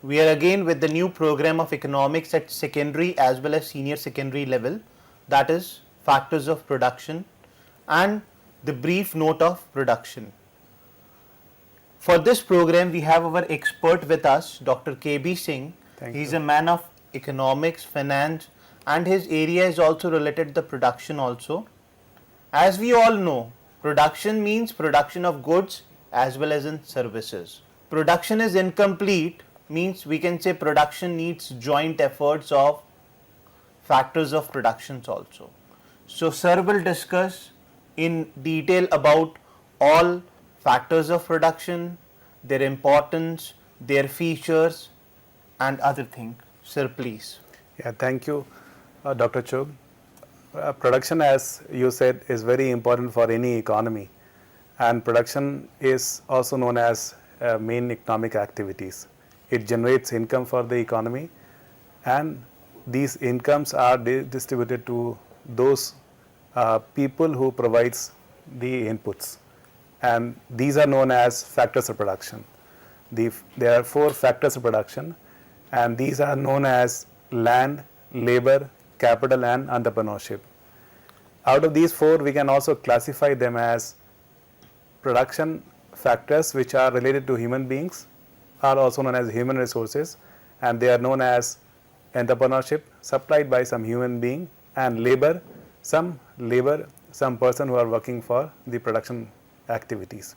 We are again with the new program of economics at secondary as well as senior secondary level, that is factors of production and the brief note of production. For this program, we have our expert with us, Dr. KB Singh. He is a man of economics, finance, and his area is also related to the production also. As we all know, production means production of goods as well as in services. Production is incomplete means we can say production needs joint efforts of factors of productions also. So sir will discuss in detail about all factors of production, their importance, their features and other things. Sir, please. Yeah, thank you, Dr. Chog. Production, as you said, is very important for any economy, and production is also known as main economic activities. It generates income for the economy, and these incomes are distributed to those people who provides the inputs, and these are known as factors of production. There are 4 factors of production, and these are known as land, labor, capital and entrepreneurship. Out of these 4, we can also classify them as production factors which are related to human beings, are also known as human resources, and they are known as entrepreneurship, supplied by some human being, and labor, some person who are working for the production activities.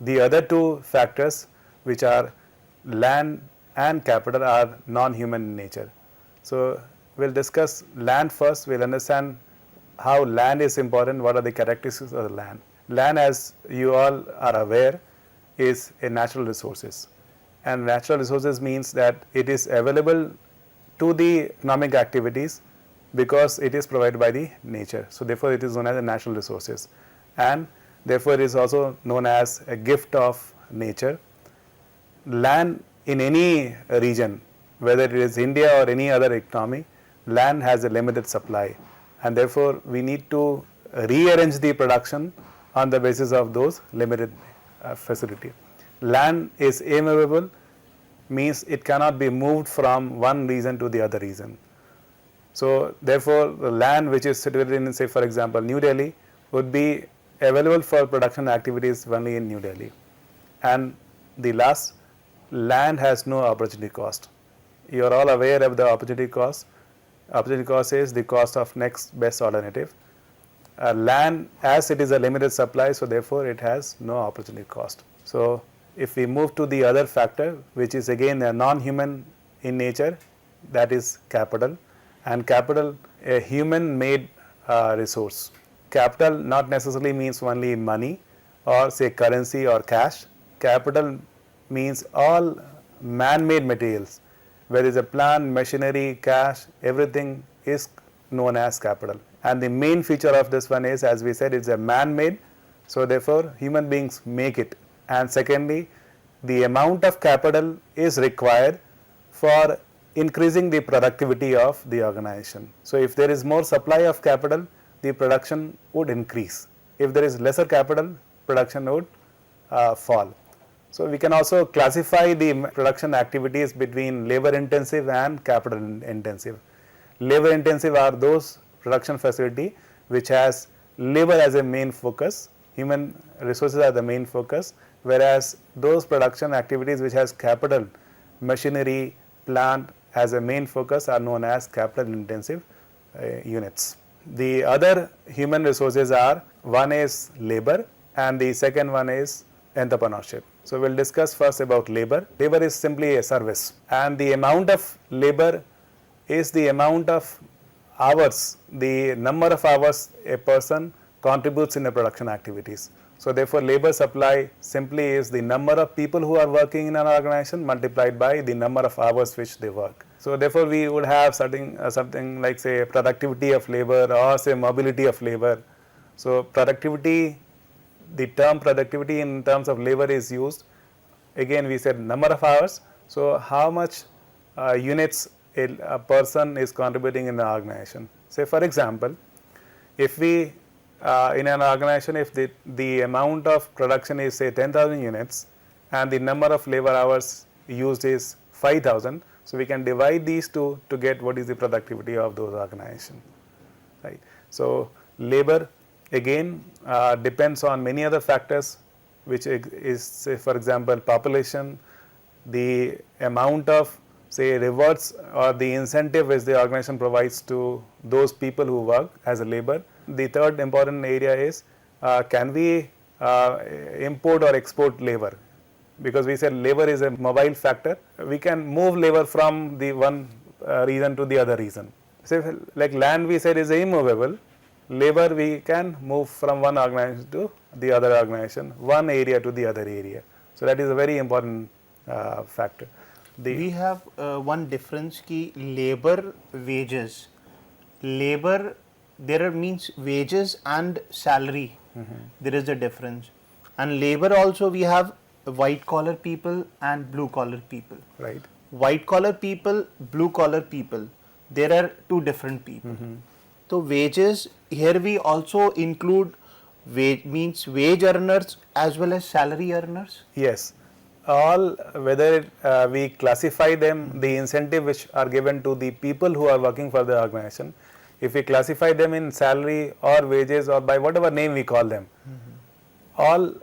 The other 2 factors, which are land and capital, are non-human in nature. So we'll discuss land first. We'll understand how land is important, what are the characteristics of the land. Land, as you all are aware, is a natural resources, and natural resources means that it is available to the economic activities because it is provided by the nature. So therefore it is known as a natural resources, and therefore it is also known as a gift of nature. Land in any region, whether it is India or any other economy, land has a limited supply, and therefore we need to rearrange the production on the basis of those limited facility. Land is immovable, means it cannot be moved from one region to the other region. So therefore the land which is situated in, say for example, New Delhi would be available for production activities only in New Delhi. And the last, land has no opportunity cost. You are all aware of the opportunity cost. Opportunity cost is the cost of next best alternative. Land, as it is a limited supply, so therefore it has no opportunity cost. So if we move to the other factor, which is again a non-human in nature, that is capital. And capital, a human made resource. Capital not necessarily means only money or say currency or cash. Capital means all man-made materials, whether it's a plant, machinery, cash, everything is known as capital. And the main feature of this one is, as we said, it's a man-made, so therefore human beings make it. And secondly, the amount of capital is required for increasing the productivity of the organization. So if there is more supply of capital, the production would increase. If there is lesser capital, production would fall. So we can also classify the production activities between labor intensive and capital intensive. Labor intensive are those production facility which has labor as a main focus, human resources are the main focus, whereas those production activities which has capital, machinery, plant as a main focus are known as capital intensive units. The other human resources are, one is labor and the second one is entrepreneurship. So we'll discuss first about labor. Labor is simply a service, and the amount of labor is the amount of hours, the number of hours a person contributes in the production activities. So therefore labor supply simply is the number of people who are working in an organization multiplied by the number of hours which they work. So therefore we would have something like say productivity of labor or say mobility of labor. So productivity, the term productivity in terms of labor is used. Again we said number of hours. So how much units a person is contributing in the organization. Say for example, if we in an organization, if the amount of production is say 10,000 units and the number of labor hours used is 5,000. So we can divide these two to get what is the productivity of those organizations, right? So labor again depends on many other factors, which is, say for example, population, the amount of say rewards or the incentive which the organization provides to those people who work as a labor. The third important area is can we import or export labor, because we said labor is a mobile factor. We can move labor from the one region to the other region. So like land we said is immovable, labor we can move from one organization to the other organization, one area to the other area. So that is a very important factor. We have one difference ki labor wages. Labor, there means wages and salary. There is a difference. And labor also we have white collar people and blue collar people. Right. White collar people, blue collar people. There are two different people. So wages, here we also include wage earners as well as salary earners. Yes. All, whether we classify them, the incentive which are given to the people who are working for the organization, if we classify them in salary or wages or by whatever name we call them, all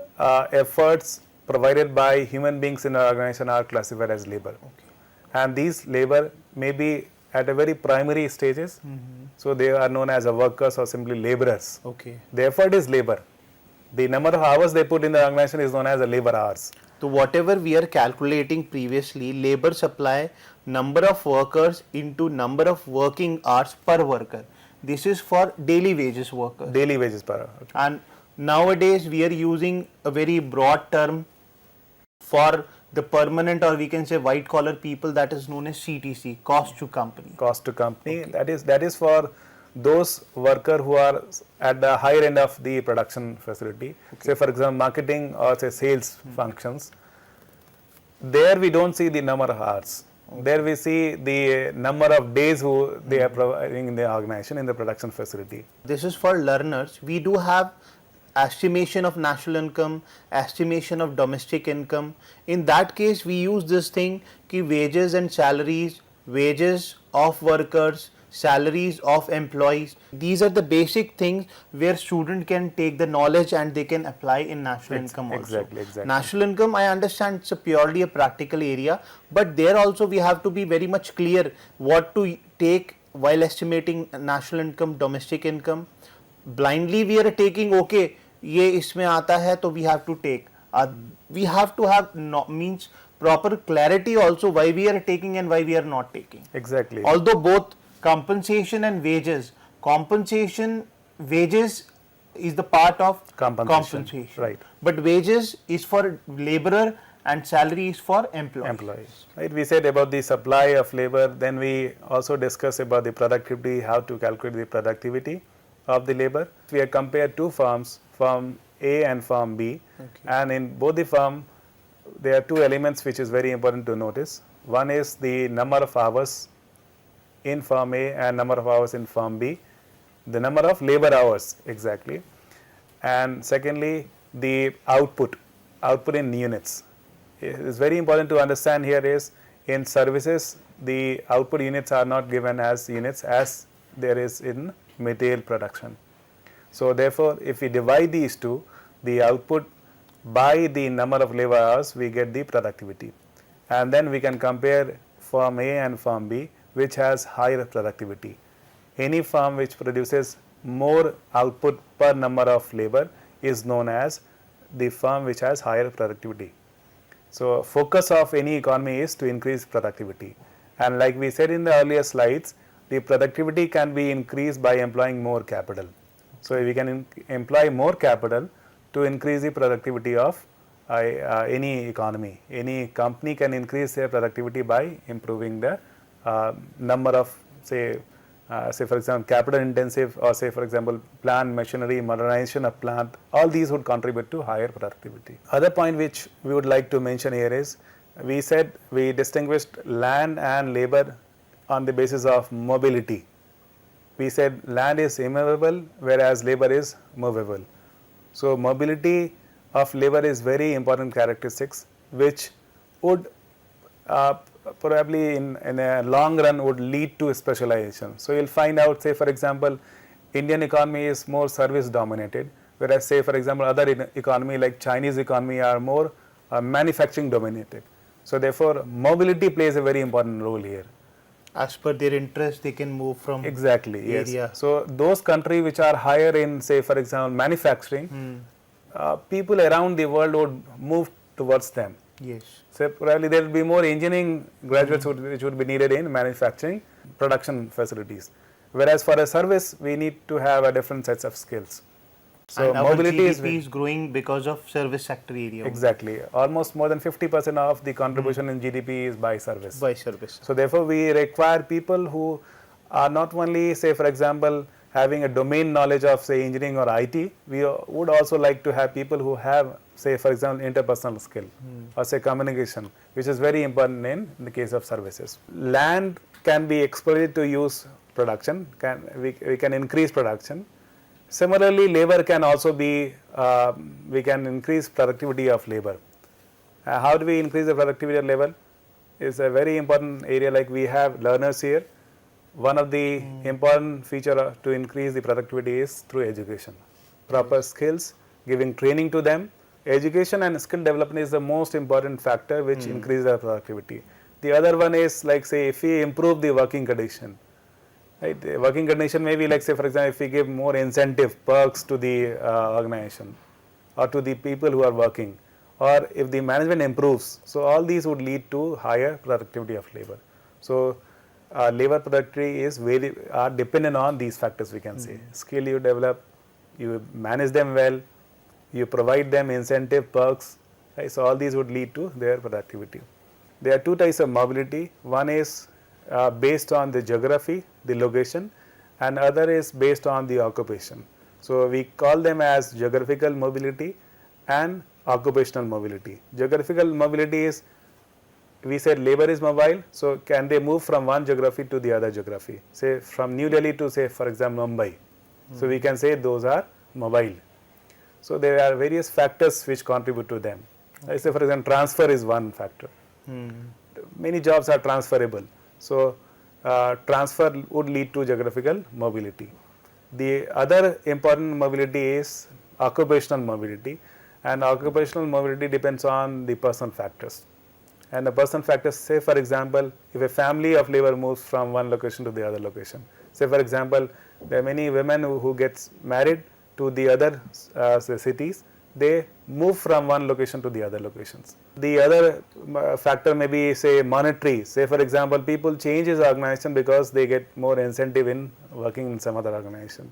efforts provided by human beings in our organization are classified as labor. Okay. And these labor may be at a very primary stages, so they are known as a workers or simply laborers. Okay. The effort is labor. The number of hours they put in the organization is known as the labor hours. So whatever we are calculating previously, labor supply, number of workers into number of working hours per worker. This is for daily wages workers. Daily wages per hour. Okay. And nowadays we are using a very broad term for the permanent, or we can say white collar people, that is known as CTC, cost to company. Cost to company. Okay. That is for those workers who are at the higher end of the production facility. Okay. Say for example marketing or say sales functions. There we don't see the number of hours. Okay. There we see the number of days who they are providing in the organization in the production facility. This is for learners. We do have estimation of national income, estimation of domestic income. In that case we use this thing ki wages and salaries, wages of workers, salaries of employees. These are the basic things where student can take the knowledge and they can apply in national income also. Exactly. National income, I understand it's purely a practical area, but there also we have to be very much clear what to take while estimating national income, domestic income. Blindly we are taking, okay, ये इसमें आता है तो we have to take. We have to have means proper clarity also why we are taking and why we are not taking. Exactly. Although both compensation and wages, wages is the part of compensation. Right. But wages is for laborer and salary is for employees. Right. We said about the supply of labor, then we also discussed about the productivity, how to calculate the productivity of the labor. We have compared two firms, firm A and firm B, okay. And in both the firm there are two elements which is very important to notice. One is the number of hours in firm A and number of hours in firm B, the number of labor hours exactly, and secondly the output in units. It is very important to understand here is in services the output units are not given as units as there is in material production. So therefore if we divide these two, the output by the number of labor hours, we get the productivity, and then we can compare firm A and firm B which has higher productivity. Any firm which produces more output per number of labor is known as the firm which has higher productivity. So focus of any economy is to increase productivity, and like we said in the earlier slides, the productivity can be increased by employing more capital. So we can employ more capital to increase the productivity of any economy. Any company can increase their productivity by improving the number of say for example capital intensive, or say for example plant machinery, modernization of plant, all these would contribute to higher productivity. Other point which we would like to mention here is, we said we distinguished land and labor on the basis of mobility. We said land is immovable whereas labor is movable. So mobility of labor is very important characteristics which would probably in a long run would lead to specialization. So you'll find out, say for example, Indian economy is more service dominated, whereas say for example other economy like Chinese economy are more manufacturing dominated. So therefore mobility plays a very important role here. As per their interest, they can move from Exactly, yes. area. So those countries which are higher in, say for example manufacturing, people around the world would move towards them. Yes. So probably there will be more engineering graduates which would be needed in manufacturing production facilities. Whereas for a service, we need to have a different sets of skills. So and our mobility GDP is growing because of service sector area. Exactly. Almost more than 50% of the contribution in GDP is by service. By service. So therefore, we require people who are not only, say for example, having a domain knowledge of say engineering or IT, we would also like to have people who have, say for example, interpersonal skill or say communication, which is very important in the case of services. Land can be exploited to use production, we can increase production. Similarly, labor can also be, we can increase productivity of labor. How do we increase the productivity of labor? Is a very important area. Like we have learners here. One of the important feature to increase the productivity is through education. Proper skills, giving training to them. Education and skill development is the most important factor which increases the productivity. The other one is like say if we improve the working condition. Right? The working condition may be like say for example if we give more incentive perks to the organization or to the people who are working, or if the management improves. So all these would lead to higher productivity of labor. So labor productivity is very dependent on these factors we can say. Skill you develop, you manage them well, you provide them incentive perks. Right? So all these would lead to their productivity. There are two types of mobility. One is based on the geography, the location, and other is based on the occupation. So we call them as geographical mobility and occupational mobility. Geographical mobility is, we said labor is mobile, so can they move from one geography to the other geography, say from New Delhi to say for example Mumbai. So we can say those are mobile. So there are various factors which contribute to them. I say for example transfer is one factor. Many jobs are transferable. So transfer would lead to geographical mobility. The other important mobility is occupational mobility, and occupational mobility depends on the personal factors. And the personal factors, say for example, if a family of labor moves from one location to the other location, say for example, there are many women who gets married to the other cities, they move from one location to the other locations. The other factor may be say monetary, say for example, people change his organization because they get more incentive in working in some other organization.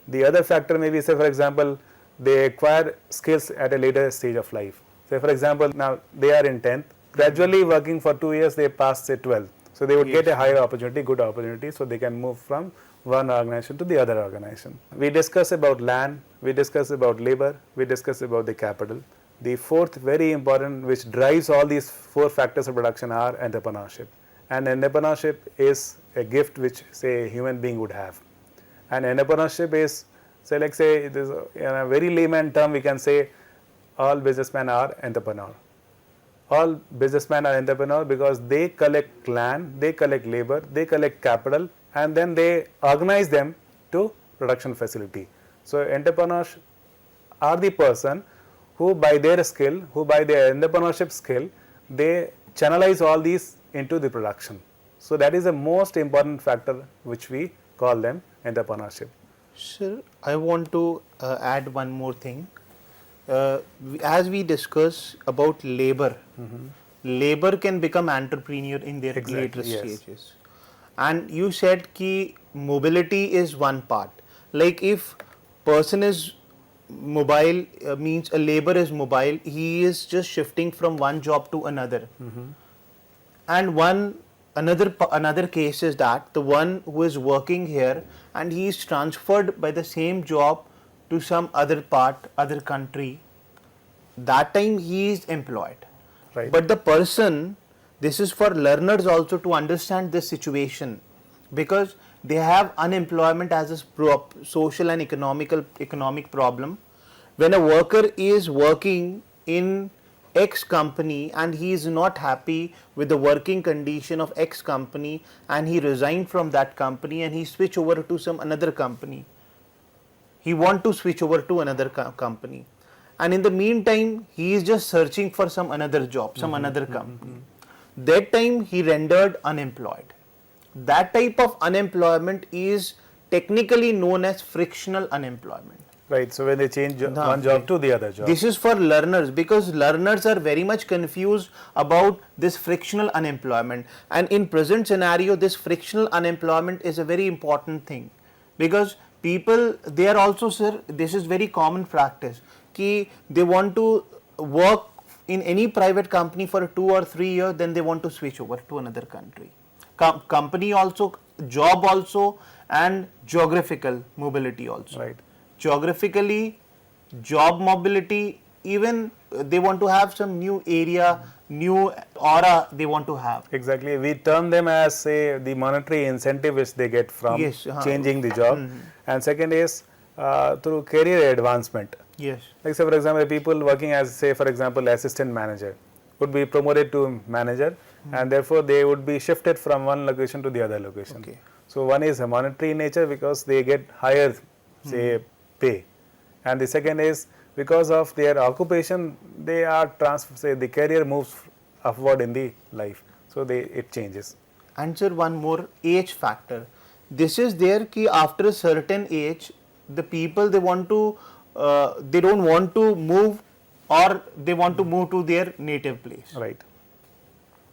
The other factor may be say for example, they acquire skills at a later stage of life. Say for example, now they are in 10th, gradually working for 2 years they pass say 12th. So they would get a higher opportunity, good opportunity, so they can move from one organization to the other organization. We discuss about land, we discuss about labor, we discuss about the capital. The fourth very important which drives all these four factors of production are entrepreneurship. And entrepreneurship is a gift which say a human being would have. And entrepreneurship is, say like say it is in a very layman term we can say all businessmen are entrepreneur. All businessmen are entrepreneur because they collect land, they collect labor, they collect capital, and then they organize them to production facility. So entrepreneurs are the person who by their skill, who by their entrepreneurship skill, they channelize all these into the production. So that is the most important factor which we call them entrepreneurship. Sir, I want to add one more thing. As we discuss about labor, labor can become entrepreneur in their later stages. And you said ki mobility is one part. Like if person is mobile, means a labor is mobile, he is just shifting from one job to another. And another case is that the one who is working here and he is transferred by the same job to some other part, other country, that time he is employed. Right. But the person, this is for learners also to understand this situation, because they have unemployment as a social and economic problem. When a worker is working in X company and he is not happy with the working condition of X company and he resigned from that company and he switch over to some another company. He want to switch over to another company, and in the meantime he is just searching for some another job, some another company. That time he rendered unemployed. That type of unemployment is technically known as frictional unemployment. Right. So when they change No, one job to the other job. This is for learners, because learners are very much confused about this frictional unemployment, and in present scenario this frictional unemployment is a very important thing, because people, they are also, sir, this is very common practice ki they want to work in any private company for 2 or 3 years, then they want to switch over to another country. Company also, job also, and geographical mobility also. Right. Geographically, job mobility, even they want to have some new area, new aura they want to have. Exactly. We term them as, say, the monetary incentive which they get from Yes, changing the job. And second is through career advancement. Yes. Like, say, for example, people working as, say, for example, assistant manager would be promoted to manager, and therefore they would be shifted from one location to the other location. Okay. So one is a monetary in nature because they get higher, say, pay, and the second is because of their occupation, they are say the career moves upward in the life, so it changes. And sir, one more, age factor. This is there ki after a certain age, the people, they want to, they don't want to move, or they want to move to their native place. Right.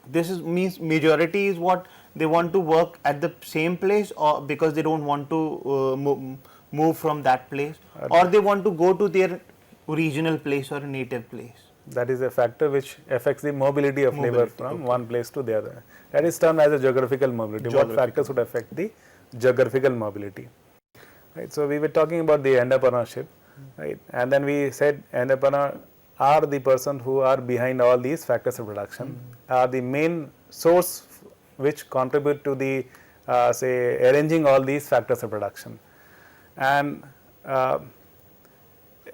This is means majority is what they want to work at the same place, or because they don't want to move from that place, or they want to go to their original place or native place. That is a factor which affects the mobility of labor from one place to the other. That is termed as a geographical mobility. What factors would affect the geographical mobility? Right. So we were talking about the entrepreneurship, right? And then we said entrepreneur are the person who are behind all these factors of production, are the main source which contribute to the say arranging all these factors of production. And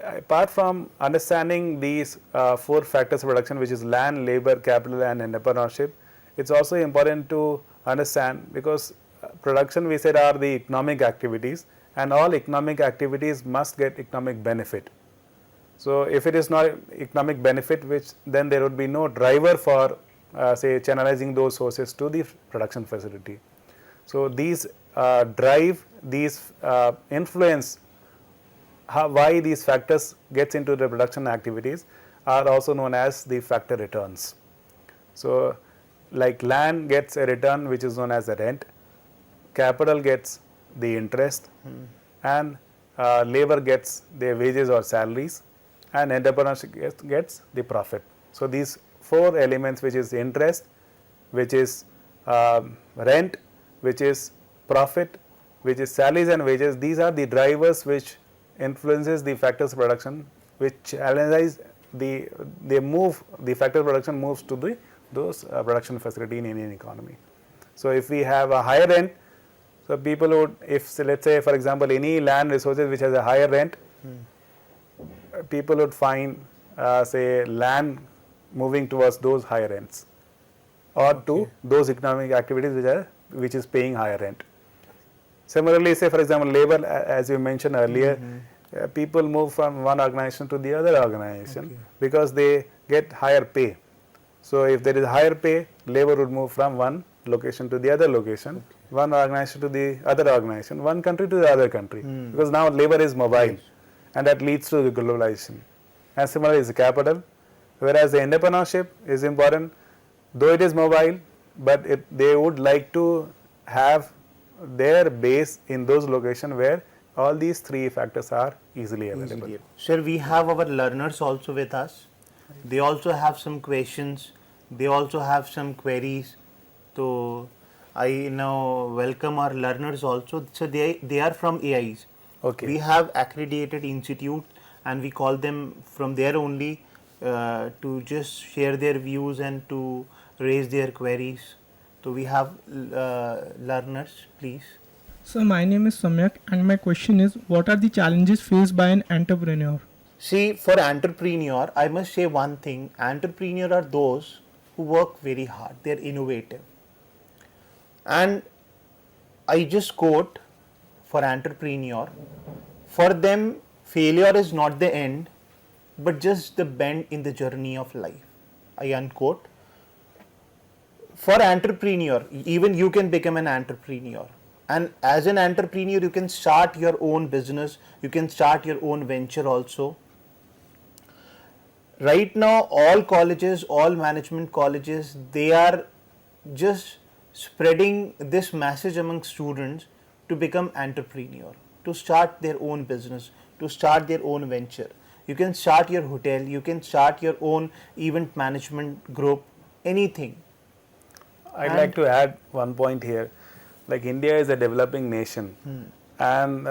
apart from understanding these 4 factors of production, which is land, labor, capital, and entrepreneurship, it's also important to understand, because production, we said, are the economic activities, and all economic activities must get economic benefit. So if it is not economic benefit, which then there would be no driver for say channelizing those sources to the production facility. So these drive, these influence why these factors gets into the production activities are also known as the factor returns. So like land gets a return which is known as the rent, capital gets the interest, and labor gets their wages or salaries, and entrepreneurship gets the profit. So these 4 elements, which is interest, which is rent, which is profit, which is salaries and wages, these are the drivers which influences the factors of production, which analyze the factor of production moves to those production facility in any economy. So if we have a higher rent, so people would, if say, let's say for example any land resources which has a higher rent, people would find say land moving towards those higher rents, or to those economic activities which is paying higher rent. Similarly, say for example labor, as you mentioned earlier, people move from one organization to the other organization because they get higher pay. So if there is higher pay, labor would move from one location to the other location, one organization to the other organization, one country to the other country, because now labor is mobile, and that leads to the globalization. And similarly is the capital, whereas the entrepreneurship is important, though it is mobile, but they would like to have their base in those locations where all these 3 factors are easily available. Sir, we have our learners also with us. They also have some questions. They also have some queries. So I now welcome our learners also. So they are from AIs. Okay. We have accredited institute, and we call them from there only to just share their views and to raise their queries. So we have learners, please. So my name is Samyak, and my question is, what are the challenges faced by an entrepreneur? See, for entrepreneur, I must say one thing. Entrepreneur are those who work very hard. They are innovative. And I just quote for entrepreneur, for them failure is not the end, but just the bend in the journey of life. I unquote. For entrepreneur, even you can become an entrepreneur. And as an entrepreneur, you can start your own business, you can start your own venture also. Right now, all colleges, all management colleges, they are just spreading this message among students to become entrepreneur, to start their own business, to start their own venture. You can start your hotel, you can start your own event management group, anything. I'd And- like to add one point here. Like India is a developing nation, and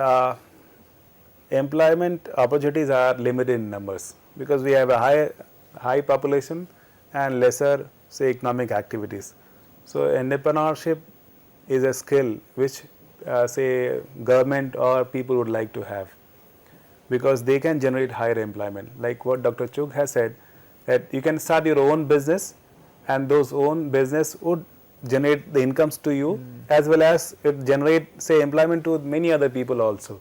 employment opportunities are limited in numbers because we have a high population and lesser, say, economic activities. So entrepreneurship is a skill which, say, government or people would like to have, because they can generate higher employment. Like what Dr. Chugh has said, that you can start your own business, and those own business would generate the incomes to you, as well as it generate, say, employment to many other people also.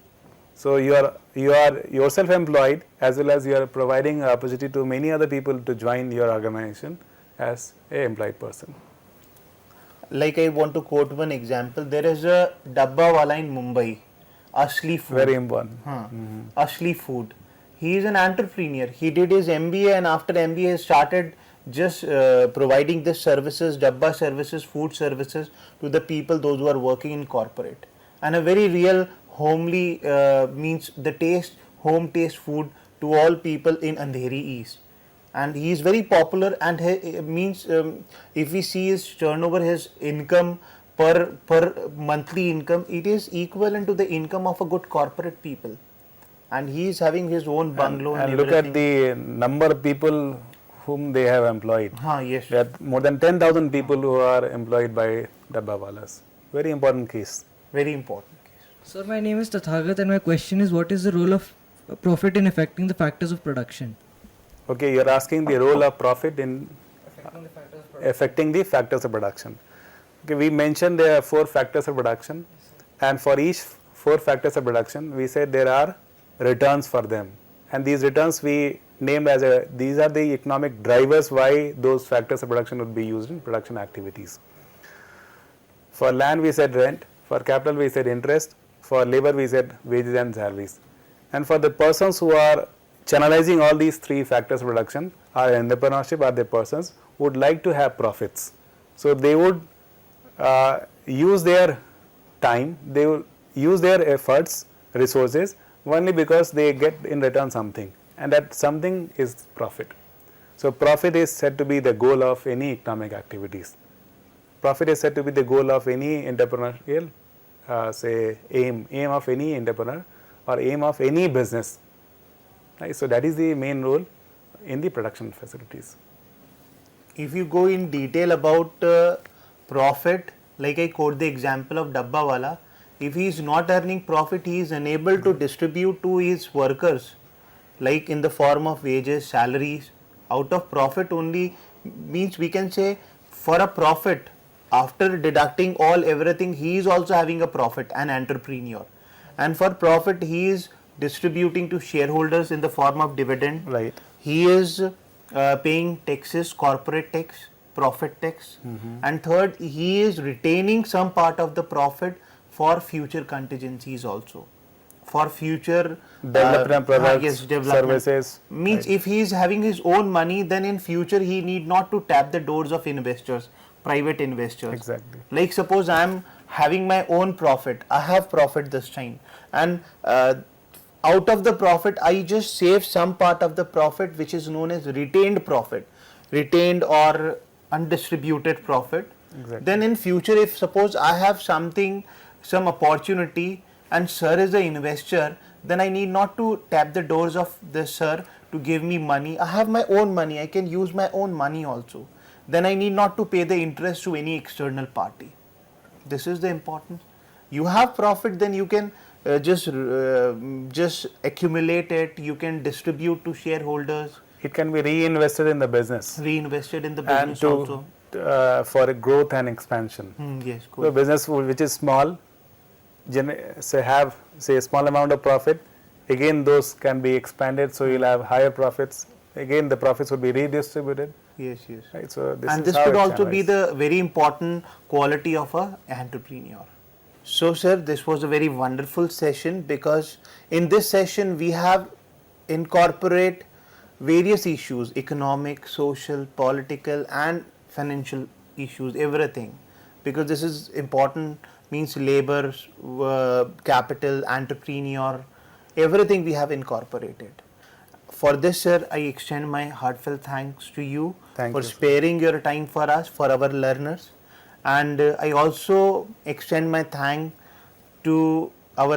So you are yourself employed, as well as you are providing opportunity to many other people to join your organization as a employed person. Like I want to quote one example. There is a dabba wala in Mumbai, Asli Food. Very important. Asli Food. He is an entrepreneur. He did his MBA, and after MBA he started just providing this services, dabba services, food services to the people, those who are working in corporate. And a very real homely means the taste, home taste food to all people in Andheri East. And he is very popular, and he, means if we see his turnover, his income per monthly income, it is equivalent to the income of a good corporate people. And he is having his own bungalow And and look at everything. the number of people whom they have employed. Yes. There are more than 10,000 people who are employed by Dabbawalas. Very important case. Very important. Sir, my name is Tathagat, and my question is, what is the role of profit in affecting the factors of production? Okay, you are asking the role of profit in affecting the factors of production. Okay, we mentioned there are 4 factors of production, and for each 4 factors of production, we said there are returns for them, and these returns we named as these are the economic drivers why those factors of production would be used in production activities. For land we said rent, for capital we said interest, for labor we said wages and salaries, and for the persons who are channelizing all these 3 factors of production, are entrepreneurship, are the persons who would like to have profits. So they would use their time, they will use their efforts, resources, only because they get in return something, and that something is profit. So profit is said to be the goal of any economic activities. Profit is said to be the goal of any entrepreneurial, say, aim of any entrepreneur or aim of any business. Right? So that is the main role in the production facilities. If you go in detail about profit, like I quote the example of dabba wala, if he is not earning profit, he is unable to distribute to his workers, like in the form of wages, salaries. Out of profit only, means we can say for a profit, after deducting all everything, he is also having a profit, an entrepreneur. And for profit, he is distributing to shareholders in the form of dividend. Right. He is paying taxes, corporate tax, profit tax. And third, he is retaining some part of the profit for future contingencies also, for future Development products, yes, development. services. Means Right. if he is having his own money, then in future he need not to tap the doors of investors, private investors. Exactly. Like suppose I am having my own profit, I have profit this time, and out of the profit I just save some part of the profit, which is known as retained profit, retained or undistributed profit. Exactly. Then in future, if suppose I have something, some opportunity, and sir is the investor, then I need not to tap the doors of the sir to give me money. I have my own money, I can use my own money also. Then I need not to pay the interest to any external party. This is the importance. You have profit, then you can just accumulate it. You can distribute to shareholders, It can be reinvested in the business reinvested in the and business to also. for a growth and expansion. Yes, So good. business which is small, have say a small amount of profit, again those can be expanded, so you'll have higher profits. Again the profits will be redistributed, Yes, yes. right? So this And is this how could it also be channels. the very important quality of a entrepreneur. So, sir, this was a very wonderful session, because in this session we have incorporate various issues: economic, social, political, and financial issues, everything, because this is important, means labor, capital, entrepreneur, everything we have incorporated. For this, sir, I extend my heartfelt thanks to you Thank for you, sir. sparing your time for us, for our learners. And I also extend my thank to our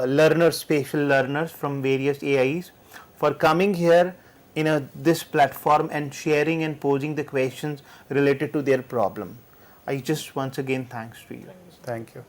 learners, special learners from various AIs, for coming here in this platform and sharing and posing the questions related to their problem. I just once again thanks to you. Thank you.